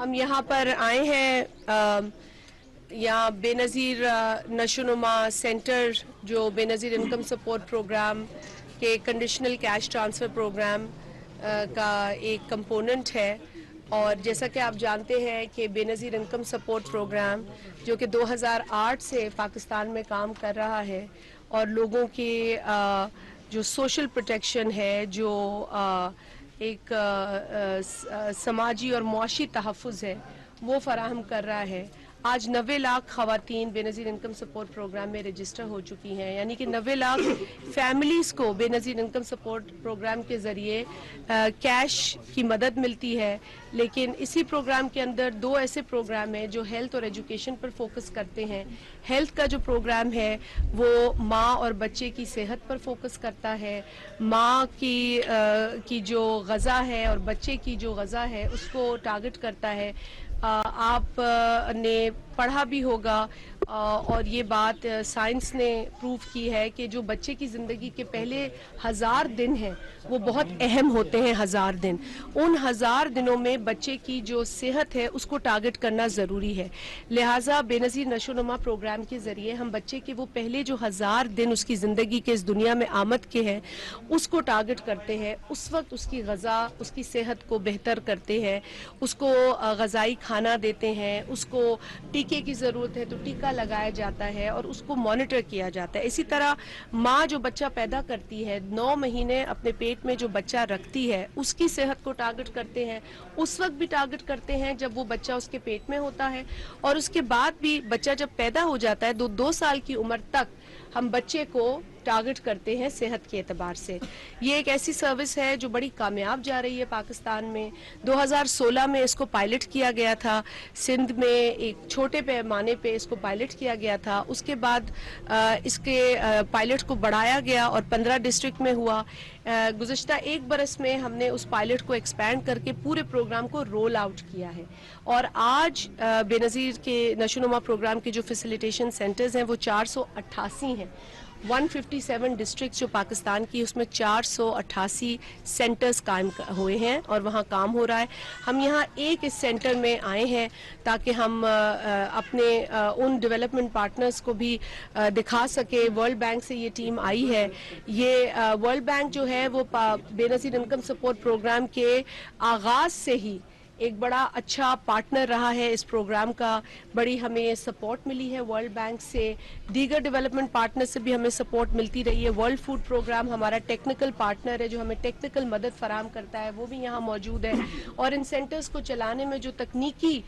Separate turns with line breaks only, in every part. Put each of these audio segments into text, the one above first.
हम यहाँ पर आए हैं यहाँ बेनज़ीर नशोनुमा सेंटर जो बेनज़ीर इनकम सपोर्ट प्रोग्राम के कंडीशनल कैश ट्रांसफ़र प्रोग्राम का एक कंपोनेंट है। और जैसा कि आप जानते हैं कि बेनज़ीर इनकम सपोर्ट प्रोग्राम जो कि 2008 से पाकिस्तान में काम कर रहा है और लोगों की जो सोशल प्रोटेक्शन है, जो एक समाजी और मुआशी तहफ़्फ़ुज़ है वो फ़राहम कर रहा है। आज 90 लाख ख़वातीन बेनज़ीर इनकम सपोर्ट प्रोग्राम में रजिस्टर हो चुकी हैं, यानी कि 90 लाख फैमिलीज़ को बेनज़ीर इनकम सपोर्ट प्रोग्राम के ज़रिए कैश की मदद मिलती है। लेकिन इसी प्रोग्राम के अंदर दो ऐसे प्रोग्राम हैं जो हेल्थ और एजुकेशन पर फोकस करते हैं। हेल्थ का जो प्रोग्राम है वो माँ और बच्चे की सेहत पर फोकस करता है। माँ की जो ग़ज़ा है और बच्चे की जो ग़ज़ा है उसको टारगेट करता है। आप ने पढ़ा भी होगा और ये बात साइंस ने प्रूव की है कि जो बच्चे की ज़िंदगी के पहले 1000 दिन हैं वो बहुत अहम होते हैं। 1000 दिन, उन 1000 दिनों में बच्चे की जो सेहत है उसको टारगेट करना ज़रूरी है। लिहाजा बेनज़ीर नशोनुमा प्रोग्राम के ज़रिए हम बच्चे के वो पहले जो 1000 दिन उसकी ज़िंदगी के इस दुनिया में आमद के हैं उसको टारगेट करते हैं। उस वक्त उसकी ग़ज़ा, उसकी सेहत को बेहतर करते हैं, उसको ग़ज़ाई खाना देते हैं, उसको टीके की ज़रूरत है तो टीका लगाया जाता है और उसको मॉनिटर किया जाता है। इसी तरह माँ जो बच्चा पैदा करती है, 9 महीने अपने पेट में जो बच्चा रखती है उसकी सेहत को टारगेट करते हैं। उस वक्त भी टारगेट करते हैं जब वो बच्चा उसके पेट में होता है और उसके बाद भी बच्चा जब पैदा हो जाता है 2 साल की उम्र तक हम बच्चे को टारगेट करते हैं सेहत के एतबार से। ये एक ऐसी सर्विस है जो बड़ी कामयाब जा रही है पाकिस्तान में। 2016 में इसको पायलट किया गया था, सिंध में एक छोटे पैमाने पे इसको पायलट किया गया था। उसके बाद इसके पायलट को बढ़ाया गया और 15 डिस्ट्रिक्ट में हुआ। गुज़श्ता 1 बरस में हमने उस पायलट को एक्सपैंड करके पूरे प्रोग्राम को रोल आउट किया है और आज बेनज़ीर के नशोनुमा प्रोग्राम के जो फैसिलिटेशन सेंटर्स हैं वो 488 हैं। 157 डिस्ट्रिक्ट जो पाकिस्तान की उसमें 488 सेंटर्स कायम हुए हैं और वहाँ काम हो रहा है। हम यहाँ एक इस सेंटर में आए हैं ताकि हम अपने उन डेवलपमेंट पार्टनर्स को भी दिखा सके। वर्ल्ड बैंक से ये टीम आई है। ये वर्ल्ड बैंक जो है वो बेनज़ीर इनकम सपोर्ट प्रोग्राम के आगाज़ से ही एक बड़ा अच्छा पार्टनर रहा है इस प्रोग्राम का। बड़ी हमें सपोर्ट मिली है वर्ल्ड बैंक से, दीगर डेवलपमेंट पार्टनर से भी हमें सपोर्ट मिलती रही है। वर्ल्ड फूड प्रोग्राम हमारा टेक्निकल पार्टनर है जो हमें टेक्निकल मदद फराहम करता है, वो भी यहाँ मौजूद है। और इन सेंटर्स को चलाने में जो तकनीकी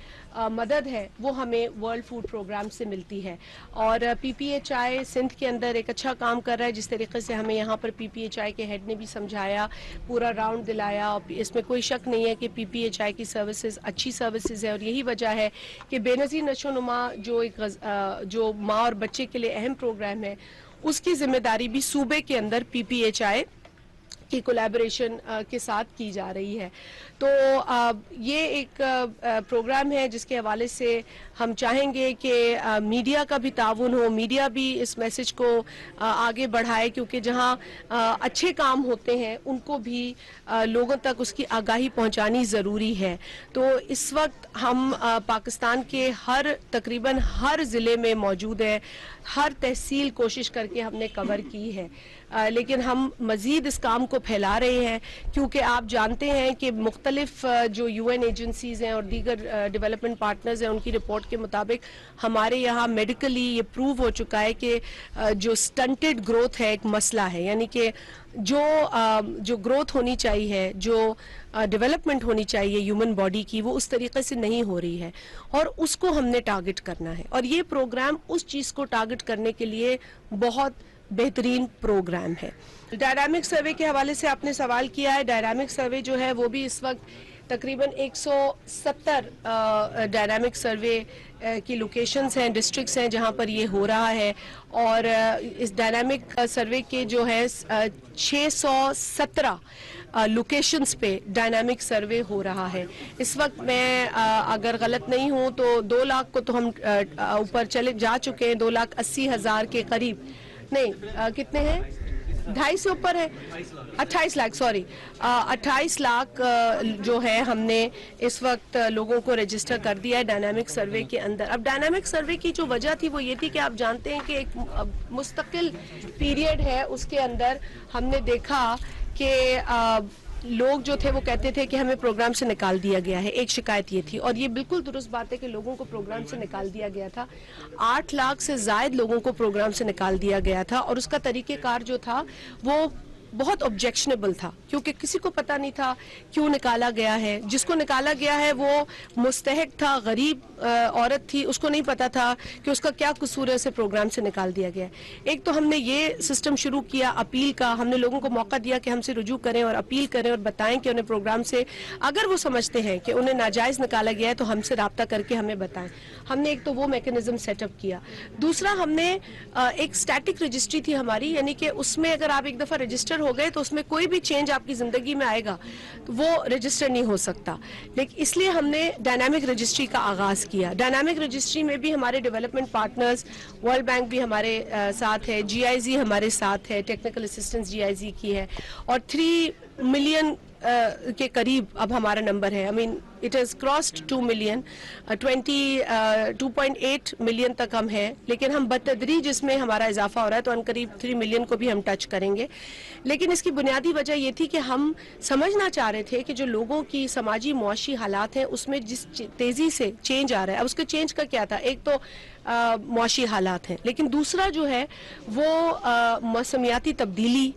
मदद है वो हमें वर्ल्ड फूड प्रोग्राम से मिलती है। और PPHI सिंध के अंदर एक अच्छा काम कर रहा है। जिस तरीके से हमें यहाँ पर PPHI के हेड ने भी समझाया, पूरा राउंड दिलाया, और इसमें कोई शक नहीं है कि PPHI की सर्विसेज अच्छी सर्विसेज है। और यही वजह है कि बेनज़ीर नशोनुमा जो माँ और बच्चे के लिए अहम प्रोग्राम है उसकी जिम्मेदारी भी सूबे के अंदर PPHI की कोलैबोरेशन के साथ की जा रही है। तो ये एक प्रोग्राम है जिसके हवाले से हम चाहेंगे कि मीडिया का भी ताउन हो, मीडिया भी इस मैसेज को आगे बढ़ाए, क्योंकि जहां अच्छे काम होते हैं उनको भी लोगों तक उसकी आगाही पहुंचानी ज़रूरी है। तो इस वक्त हम पाकिस्तान के तकरीबन हर ज़िले में मौजूद है, हर तहसील कोशिश करके हमने कवर की है। लेकिन हम मज़ीद इस काम को फैला रहे हैं क्योंकि आप जानते हैं कि मुख्तलिफ जो UN एजेंसीज़ हैं और दीगर डेवलपमेंट पार्टनर्स हैं उनकी रिपोर्ट के मुताबिक हमारे यहाँ मेडिकली ये प्रूव हो चुका है कि जो स्टंटेड ग्रोथ है एक मसला है। यानी कि जो ग्रोथ होनी चाहिए, जो डेवलपमेंट होनी चाहिए ह्यूमन बॉडी की, वो उस तरीके से नहीं हो रही है और उसको हमने टारगेट करना है। और ये प्रोग्राम उस चीज़ को टारगेट करने के लिए बहुत बेहतरीन प्रोग्राम है। डायनामिक सर्वे के हवाले से आपने सवाल किया है। डायनामिक सर्वे जो है वो भी इस वक्त तकरीबन 170 डायनामिक सर्वे की लोकेशंस हैं, डिस्ट्रिक्ट्स हैं जहां पर ये हो रहा है। और इस डायनामिक सर्वे के जो है 617 लोकेशंस पे डायनामिक सर्वे हो रहा है इस वक्त। मैं अगर गलत नहीं हूं तो 2 लाख को तो हम ऊपर चले जा चुके हैं, 2,80,000 के करीब। नहीं, कितने हैं? 2.5 से ऊपर है, 28 लाख, सॉरी 28 लाख जो है हमने इस वक्त लोगों को रजिस्टर कर दिया है डायनामिक सर्वे के अंदर। अब डायनामिक सर्वे की जो वजह थी वो ये थी कि आप जानते हैं कि एक मुस्तकिल पीरियड है, उसके अंदर हमने देखा कि लोग जो थे वो कहते थे कि हमें प्रोग्राम से निकाल दिया गया है। एक शिकायत ये थी, और ये बिल्कुल दुरुस्त बात है कि लोगों को प्रोग्राम से निकाल दिया गया था। 8 लाख से ज़ायद लोगों को प्रोग्राम से निकाल दिया गया था, और उसका तरीक़ेकार जो था वो बहुत ऑब्जेक्शनेबल था, क्योंकि किसी को पता नहीं था क्यों निकाला गया है। जिसको निकाला गया है वो मुस्तहिक था, गरीब औरत थी, उसको नहीं पता था कि उसका क्या कसूर है, उसे प्रोग्राम से निकाल दिया गया। एक तो हमने ये सिस्टम शुरू किया अपील का, हमने लोगों को मौका दिया कि हमसे रुजू करें और अपील करें और बताएं कि उन्हें प्रोग्राम से अगर वो समझते हैं कि उन्हें नाजायज़ निकाला गया है तो हमसे रब्ता करके हमें बताएं। हमने एक तो वो मैकेनिज्म सेटअप किया। दूसरा, हमने एक स्टैटिक रजिस्ट्री थी हमारी, यानी कि उसमें अगर आप एक दफ़ा रजिस्टर हो गए तो उसमें कोई भी चेंज आपकी ज़िंदगी में आएगा तो वो रजिस्टर नहीं हो सकता। लेकिन इसलिए हमने डायनामिक रजिस्ट्री का आगाज़ किया। डायनामिक रजिस्ट्री में भी हमारे डेवलपमेंट पार्टनर्स, वर्ल्ड बैंक भी हमारे साथ है, GIZ हमारे साथ है, टेक्निकल असिस्टेंस GIZ की है, और 3 मिलियन के करीब अब हमारा नंबर है। I mean it has crossed 2 million, 2.8 million तक हम हैं, लेकिन हम बतदरीज इसमें हमारा इजाफा हो रहा है, तो अनकरीब 3 मिलियन को भी हम टच करेंगे। लेकिन इसकी बुनियादी वजह ये थी कि हम समझना चाह रहे थे कि जो लोगों की समाजी मुआशी हालात हैं उसमें जिस तेज़ी से चेंज आ रहा है, अब उसके चेंज का क्या था, एक तो मुआशी हालात हैं, लेकिन दूसरा जो है वो मौसमियाती तब्दीली,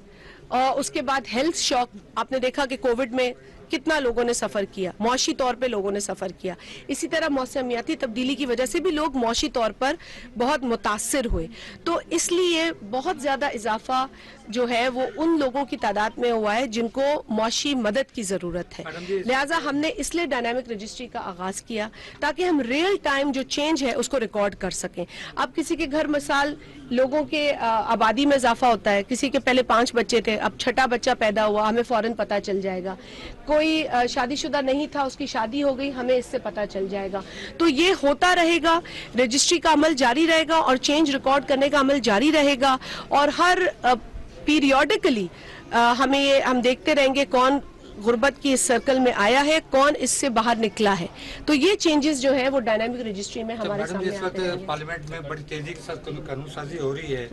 और उसके बाद हेल्थ शॉक। आपने देखा कि कोविड में कितना लोगों ने सफ़र किया, मौशी तौर पे लोगों ने सफ़र किया। इसी तरह मौसमियाती तब्दीली की वजह से भी लोग मौशी तौर पर बहुत मुतासिर हुए, तो इसलिए बहुत ज़्यादा इजाफा जो है वो उन लोगों की तादाद में हुआ है जिनको मौशी मदद की ज़रूरत है। लिहाजा हमने इसलिए डायनामिक रजिस्ट्री का आगाज़ किया ताकि हम रियल टाइम जो चेंज है उसको रिकॉर्ड कर सकें। अब किसी के घर मिसाल लोगों के आबादी में इजाफा होता है, किसी के पहले 5 बच्चे थे, अब 6ठा बच्चा पैदा हुआ, हमें फ़ौरन पता चल जाएगा। कोई शादीशुदा नहीं था, उसकी शादी हो गई, हमें इससे पता चल जाएगा। तो ये होता रहेगा, रजिस्ट्री का अमल जारी रहेगा और चेंज रिकॉर्ड करने का अमल जारी रहेगा, और हर पीरियोडिकली हम देखते रहेंगे कौन गुर्बत की इस सर्कल में आया है, कौन इससे बाहर निकला है। तो ये चेंजेस जो है वो डायनामिक रजिस्ट्री में हमारे सामने आते हैं।
पार्लियामेंट में बड़ी तेजी के साथ कानून साजी हो रही है,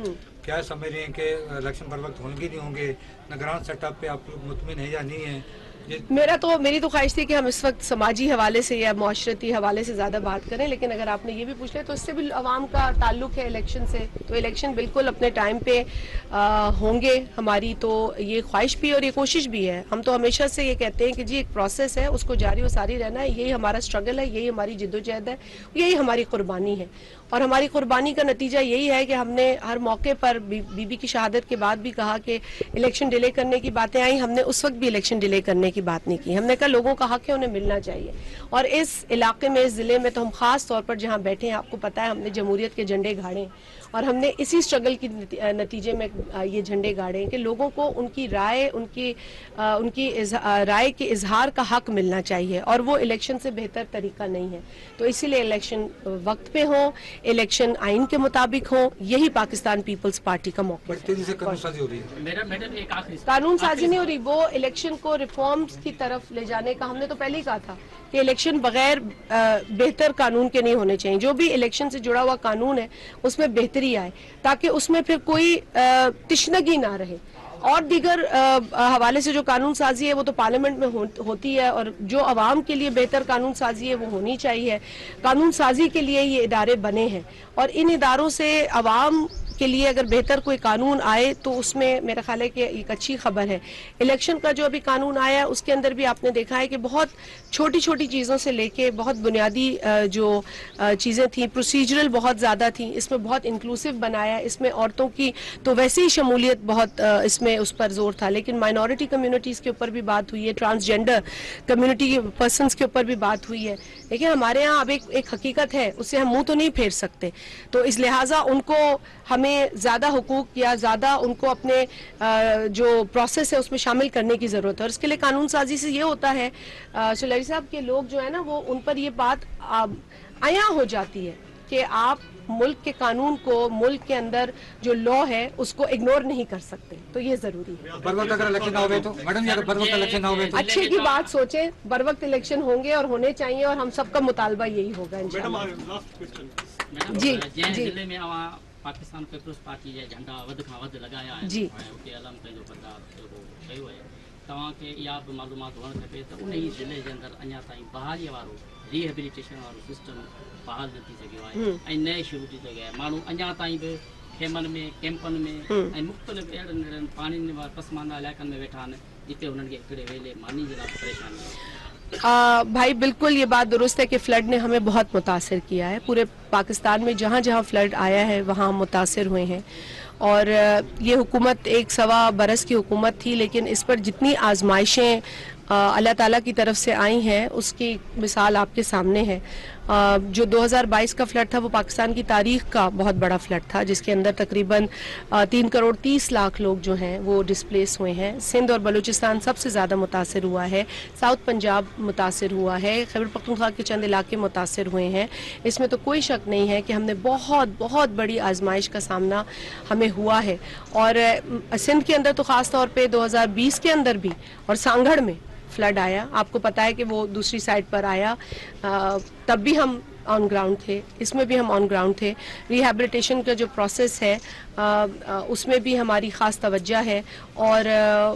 क्या समझ रहे हैं कि इलेक्शन पर वक्त होंगे नहीं होंगे, निगरान सेटअप पे आप लोग मुतमिन है या नहीं है?
मेरी तो ख्वाहिश थी कि हम इस वक्त समाजी हवाले से या माशरती हवाले से ज़्यादा बात करें, लेकिन अगर आपने ये भी पूछ लिया तो इससे भी आवाम का ताल्लुक है इलेक्शन से, तो इलेक्शन बिल्कुल अपने टाइम पे होंगे। हमारी तो ये ख्वाहिश भी और ये कोशिश भी है। हम तो हमेशा से ये कहते हैं कि जी एक प्रोसेस है, उसको जारी व सारी रहना है, यही हमारा स्ट्रगल है, यही हमारी जिद्दोजहद है, यही हमारी कुर्बानी है। और हमारी कुर्बानी का नतीजा यही है कि हमने हर मौके पर बीबी की शहादत के बाद भी कहा कि इलेक्शन डिले करने की बातें आई, हमने उस वक्त भी इलेक्शन डिले करने की बात नहीं की। हमने कहा लोगों का हक है, उन्हें मिलना चाहिए। और इस इलाके में, इस ज़िले में तो हम ख़ास तौर पर जहाँ बैठे हैं, आपको पता है हमने जमहूरियत के झंडे गाड़े, और हमने इसी स्ट्रगल की नतीजे में ये झंडे गाड़े कि लोगों को उनकी राय, उनकी राय के इजहार का हक मिलना चाहिए, और वो इलेक्शन से बेहतर तरीका नहीं है। तो इसीलिए इलेक्शन वक्त पे हो, इलेक्शन आइन के मुताबिक हो, यही पाकिस्तान पीपल्स पार्टी का मौका है।
कानून साजी हो रही है,
कानून साजी नहीं हो रही, वो इलेक्शन को रिफॉर्म्स की तरफ ले जाने का हमने तो पहले ही कहा था कि इलेक्शन बगैर बेहतर कानून के नहीं होने चाहिए। जो भी इलेक्शन से जुड़ा हुआ कानून है उसमें बेहतरी आए, ताकि उसमें फिर कोई तिश्नगी ना रहे। और दीगर हवाले से जो कानून साजी है वो तो पार्लियामेंट में होती है, और जो आवाम के लिए बेहतर कानून साजी है वो होनी चाहिए। कानून साजी के लिए ये इदारे बने हैं, और इन इदारों से आवाम के लिए अगर बेहतर कोई कानून आए तो उसमें मेरा ख्याल है कि एक अच्छी खबर है। इलेक्शन का जो अभी कानून आया है उसके अंदर भी आपने देखा है कि बहुत छोटी छोटी चीज़ों से लेके बहुत बुनियादी जो चीज़ें थी, प्रोसीजरल बहुत ज़्यादा थी, इसमें बहुत इंक्लूसिव बनाया। इसमें औरतों की तो वैसे ही शमूलियत बहुत इसमें उस पर जोर था, लेकिन माइनॉरिटी कम्युनिटीज़ के ऊपर भी बात हुई है, ट्रांसजेंडर कम्युनिटी पर्सनस के ऊपर भी बात हुई है। लेकिन हमारे यहाँ अब एक हकीकत है, उससे हम मुँह तो नहीं फेर सकते। तो इस लिहाजा उनको हमें ज़्यादा हुकूक या ज़्यादा उनको अपने जो प्रोसेस है उसमें शामिल करने की ज़रूरत है। और इसके लिए कानून साजी से ये होता है सुलैरी साहब के लोग जो है ना, वो उन पर ये बात आया हो जाती है कि आप मुल्क के कानून को, मुल्क के अंदर जो लॉ है उसको इग्नोर नहीं कर सकते, तो ये जरूरी है।
बर वक्त अगर इलेक्शन ना होवे तो मैडम जी, अगर बर वक्त इलेक्शन ना होवे तो
अच्छे की बात सोचें, बर वक्त इलेक्शन होंगे और होने चाहिए, और हम सबका मुतालबा यही होगा इंशाल्लाह। जी
जैन
जी
जिले में अवां पाकिस्तान पीपल्स पार्टी जा झंडा वध खां वध लगाया आहिनि
जी।
ऐं उते अलम पंहिंजो बरदार कयो आहे। तव्हांखे इहा बि मालूमात हुअणु खपे त उन ई ज़िले जे अंदरि अञा ताईं बहालीअ वारो रिहेबिलिटेशन वारो सिस्टम बहाल न थी सघियो आहे ऐं नए शुरू थी सघियो आहे। माण्हू अञा ताईं बि खेमनि में, कैंपनि में ऐं मुख़्तलिफ़ अहिड़नि अहिड़नि पाणीनि वारा पसमानदा इलाइक़नि में वेठा आहिनि जिते हुननि खे हिकिड़े वेले मानी जे लाइ परेशानी आहे।
भाई बिल्कुल ये बात दुरुस्त है कि फ्लड ने हमें बहुत मुतासिर किया है। पूरे पाकिस्तान में जहाँ जहाँ फ्लड आया है वहाँ हम मुतासिर हुए हैं, और ये हुकूमत 1.25 बरस की हुकूमत थी, लेकिन इस पर जितनी आजमाइशें अल्लाह ताला की तरफ से आई हैं उसकी मिसाल आपके सामने है। जो 2022 का फ्लड था वो पाकिस्तान की तारीख का बहुत बड़ा फ्लड था, जिसके अंदर तकरीबन 3 करोड़ 30 लाख लोग जो हैं वो डिस्प्लेस हुए हैं। सिंध और बलूचिस्तान सबसे ज़्यादा मुतासिर हुआ है, साउथ पंजाब मुतासिर हुआ है, खैबर पख्तूनख्वा के चंद इलाके मुतासिर हुए हैं। इसमें तो कोई शक नहीं है कि हमने बहुत बहुत बड़ी आजमाइश का सामना हमें हुआ है। और सिंध के अंदर तो ख़ास तौर पे 2020 के अंदर भी, और सांगड़ में फ्लड आया, आपको पता है कि वो दूसरी साइड पर आया, तब भी हम ऑन ग्राउंड थे, इसमें भी हम ऑन ग्राउंड थे। रिहैबिलिटेशन का जो प्रोसेस है उसमें भी हमारी ख़ास तवज्जो है, और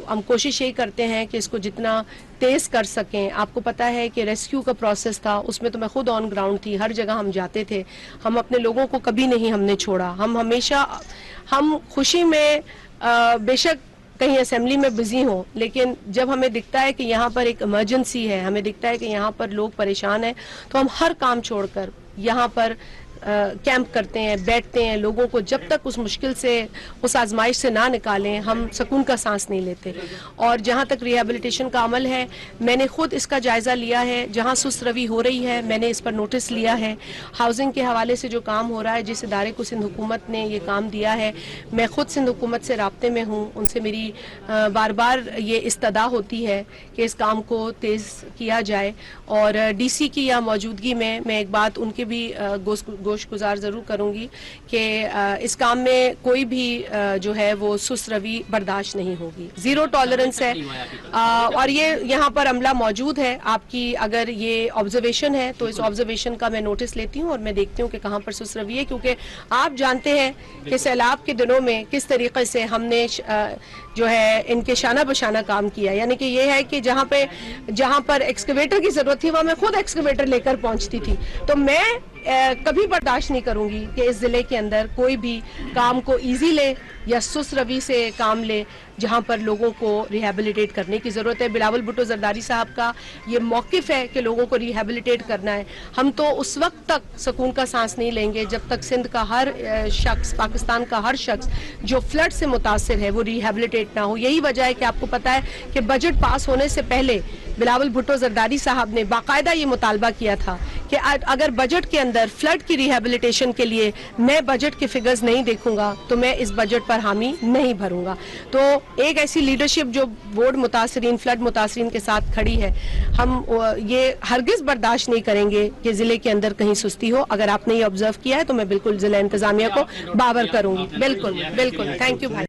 हम कोशिश यही करते हैं कि इसको जितना तेज़ कर सकें। आपको पता है कि रेस्क्यू का प्रोसेस था, उसमें तो मैं खुद ऑन ग्राउंड थी, हर जगह हम जाते थे, हम अपने लोगों को कभी नहीं हमने छोड़ा। हम हमेशा, हम खुशी में बेशक कहीं असेंबली में बिजी हो, लेकिन जब हमें दिखता है कि यहाँ पर एक इमरजेंसी है, हमें दिखता है कि यहाँ पर लोग परेशान हैं, तो हम हर काम छोड़कर यहाँ पर कैंप करते हैं, बैठते हैं। लोगों को जब तक उस मुश्किल से, उस आजमाइश से ना निकालें, हम सुकून का सांस नहीं लेते। और जहाँ तक रिहैबिलिटेशन का अमल है, मैंने खुद इसका जायज़ा लिया है। जहाँ सुस्त रवी हो रही है मैंने इस पर नोटिस लिया है। हाउसिंग के हवाले से जो काम हो रहा है, जिस इदारे को सिंध हुकूमत ने ये काम दिया है, मैं खुद सिंध हुकूमत से राब्ते में हूँ, उनसे मेरी बार बार ये इस्तदा होती है कि इस काम को तेज़ किया जाए। और DC की या मौजूदगी में मैं एक बात उनके भी गोशगुजार ज़रूर करूँगी कि इस काम में कोई भी जो है वो सुस्त रवी बर्दाश्त नहीं होगी। ज़ीरो टॉलरेंस है। और ये यहाँ पर अमला मौजूद है, आपकी अगर ये ऑब्जर्वेशन है तो इस ऑब्जर्वेशन का मैं नोटिस लेती हूँ और मैं देखती हूँ कि कहाँ पर सुस्त रवी है, क्योंकि आप जानते हैं कि सैलाब के दिनों में किस तरीके से हमने जो है इनके शाना बशाना काम किया। यानी कि ये है कि जहाँ पर एक्सकवेटर की ज़रूरत थी वहाँ मैं खुद एक्सकवेटर लेकर पहुँचती थी। तो मैं कभी बर्दाश्त नहीं करूंगी कि इस ज़िले के अंदर कोई भी काम को इजी ले या सुस्त रवी से काम ले, जहां पर लोगों को रिहैबिलिटेट करने की ज़रूरत है। बिलावल भुट्टो जरदारी साहब का ये मौक़िफ़ है कि लोगों को रिहैबिलिटेट करना है। हम तो उस वक्त तक सुकून का सांस नहीं लेंगे जब तक सिंध का हर शख्स, पाकिस्तान का हर शख्स जो फ्लड से मुतासिर है वो रिहैबिलिटेट ना हो। यही वजह है कि आपको पता है कि बजट पास होने से पहले बिलावल भुट्टो जरदारी साहब ने बाकायदा ये मुतालबा किया था कि अगर बजट के अंदर फ्लड की रिहैबिलिटेशन के लिए मैं बजट के फिगर्स नहीं देखूंगा तो मैं इस बजट पर हामी नहीं भरूंगा। तो एक ऐसी लीडरशिप जो वार्ड मुतासरीन, फ्लड मुतासरीन के साथ खड़ी है, हम ये हरगिज बर्दाश्त नहीं करेंगे कि ज़िले के अंदर कहीं सुस्ती हो। अगर आपने ये ऑब्जर्व किया है तो मैं बिल्कुल ज़िला इंतज़ामिया को बावर करूंगी। बिल्कुल बिल्कुल, थैंक यू भाई।